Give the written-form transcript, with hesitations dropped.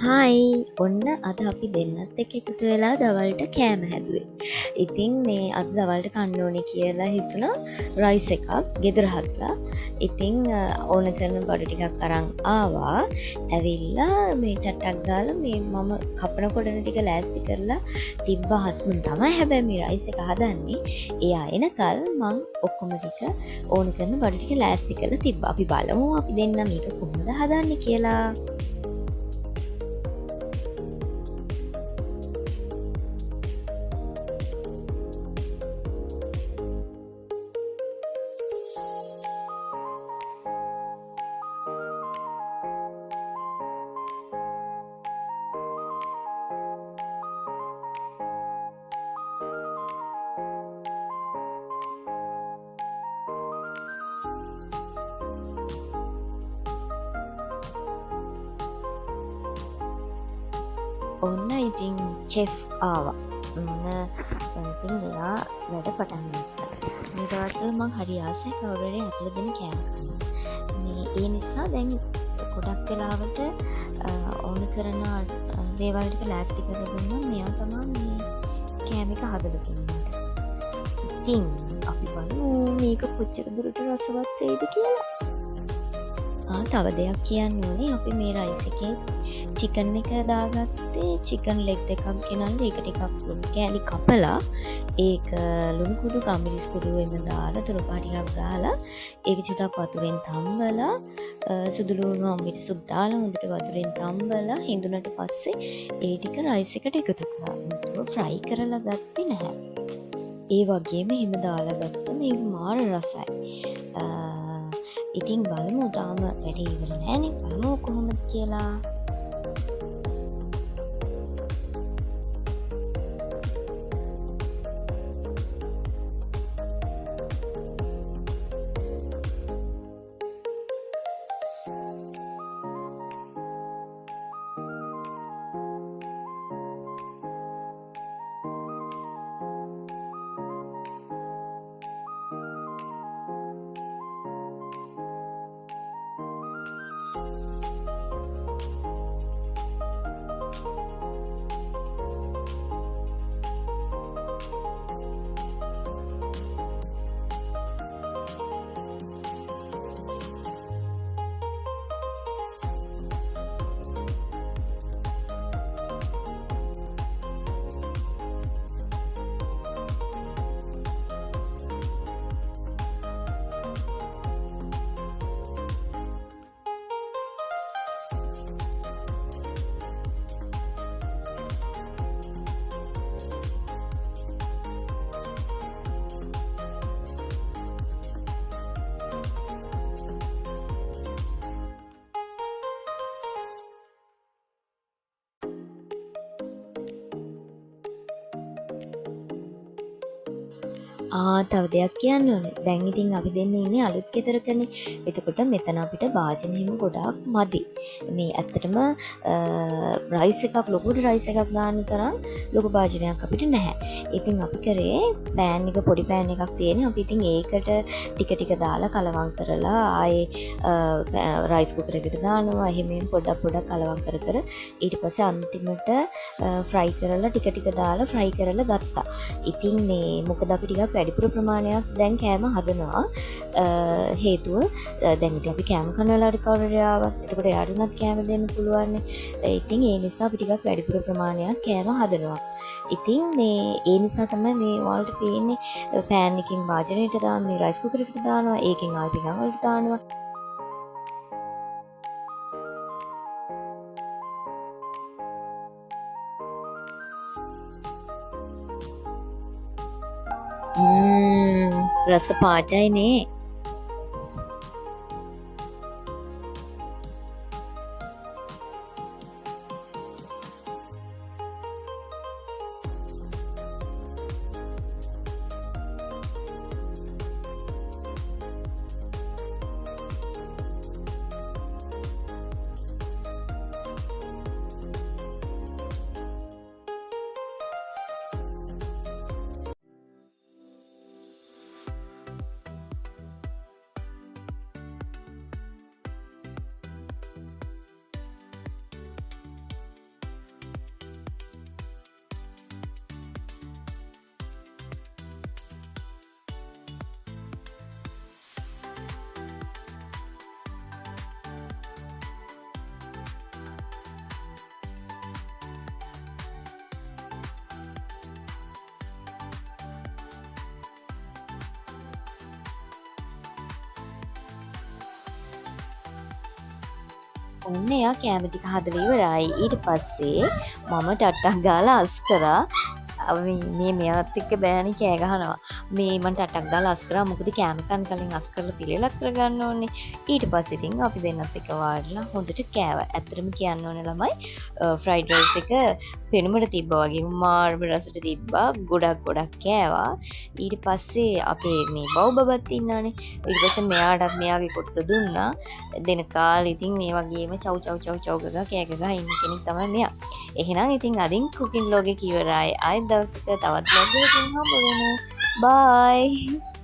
Hi ඔන්න අද අපි දෙන්නත් එක එකතු වෙලා දවල්ට කෑම හැදුවේ. ඉතින් මේ අද දවල්ට කන්න ඕනේ කියලා හිතුණා රයිස් එකක් ගෙදර හදලා. ඉතින් ඕන කරන බඩු ටිකක් අරන් ආවා. ඇවිල්ලා මේ ටට්ටක් ගාලා මේ මම කපන කොටන ටික ලෑස්ති කරලා තිබ්බ හස්බන්ඩ් තමයි හැබැයි මේ රයිස් එක හදන්නේ. එයා එනකල් මං ඔක්කොම ටික ඕන කරන බඩු ටික ලෑස්ති කරලා තිබ්බා. අපි බලමු අපි දෙන්න මේක කොහොමද හදන්නේ කියලා. ඔන්න ඉතින් චෙෆ් ආවා. ඉතින් එයා වැඩ පටන් ගත්තා. මේ දවස්වල මං හරි ආසයි කවුරුහරි අපල දෙන කෑම කන්න. මේ ඒ නිසා දැන් ගොඩක් වෙලාවට ඕන කරන දේවල් ටික ලෑස්ති කරලා දුන්නා. මෙයා තමයි මේ කෑම එක හදලා දුන්නේ. ඉතින් අපි බලමු මේක කොච්චර දුරට රසවත් වෙයිද කියලා. තව දෙයක් කියන්න ඕනේ අපි මේ රයිස් එකේ චිකන් එක දාගත්තේ චිකන් ලෙග් දෙකක් ගෙනල්ලා ඒක ටිකක් කෑලි කපලා ඒක ලුණු කුඩු ගම්මිරිස් කුඩු එම දාලා තුරුපා ටිකක් දාලා ඒක චුට්ටක් වතුරෙන් තම්බලා සුදු ලුණු අම්මිරිසුත් දාලා හොඳට වතුරෙන් තම්බලා හිඳුනට පස්සේ ඒ ටික රයිස් එකට එකතු කරා. මුතුව ෆ්‍රයි කරලා ගත්තේ නැහැ. ඒ වගේම එහෙම දාලා ගත්ත මේක මාර රසයි. ඉතින් බලමු තාම වැඩේ ඉවර නෑනේ. බලමු කොහොමද කියලා. තව දෙයක් කියන්න ඕනේ. දැන් ඉතින් අපි දෙන්න ඉන්නේ අලුත් ගෙදරකනේ. එතකොට මෙතන අපිට භාජන හිම ගොඩාක් මදි. මේ ඇත්තටම රයිස් එකක් ලොකුට රයිස් එකක් ගන්න තරම් ලොකු භාජනයක් අපිට නැහැ. ඉතින් අපි කරේ පෑන් එක පොඩි පෑන් එකක් තියෙන. අපි ඉතින් ඒකට ටික ටික දාලා කලවම් කරලා ආයේ රයිස් කුකර් එකට දානවා. එහෙම පොඩක් කලවම් කර කර ඊට පස්සේ අන්තිමට ෆ්‍රයි කරලා ටික ටික දාලා ෆ්‍රයි කරලා ගත්තා. ඉතින් මේ මොකද අපි ටිකක් වැඩිපුර ප්‍රමාණයක් දැන් කෑම හදනවා. හේතුව දැන් ඉතින් අපි කෑම කන වෙලාවට කවුරුහරි ආවත් එතකොට එයාට උනත් කෑම දෙන්න පුළුවන්. ඉතින් ඒ නිසා අපි ටිකක් වැඩිපුර ප්‍රමාණයක් කෑම හදනවා. ඉතින් මේ ඒ නිසා තමයි මේ වලට පේන්නේ පෑන් එකකින් භාජනයට දාන මේ රයිස් කුකර් එකට දානවා. ඒකෙන් ආයෙ පිඟන් වලට දානවා. රස පාටයි නේ. ඔන්න එයා කෑම ටික හදලා ඉවරයි. ඊට පස්සේ මම ටට්ටක් ගාලා අස් කරා. මේ මෙයාත් එක්ක බෑනි කෑ ගහනවා. මේ මං ටට්ටක් ගාලා අස් කරා. මොකද කෑම කන්න කලින් අස් කරලා පිළිලක් කරගන්න ඕනේ. ඊට පස්සේ ඉතින් අපි දෙන්නත් එක්ක වාඩිලා හොඳට කෑවා. ඇත්තටම කියන්න ඕනේ ළමයි ෆ්‍රයිඩ් රයිස් එක පෙනුමට තිබ්බා වගේ මාර්ම රසට තිබ්බා. ගොඩක් කෑවා. ඊට පස්සේ අපේ මේ බව්බබත් ඉන්නානේ. ඊට පස්සේ මෙයාටත් මෙයාගේ කොටස දුන්නා. දෙන කාලේ ඉතින් මේ වගේම චව් ගගා කෑ ගගා ඉන්න කෙනෙක් තමයි මෙයා. එහෙනම් ඉතින් අදින් කුකින් vlog එක ඉවරයි. ආයෙත් දවසක තවත් vlog එකකින් හම්බ වෙමු. බයි.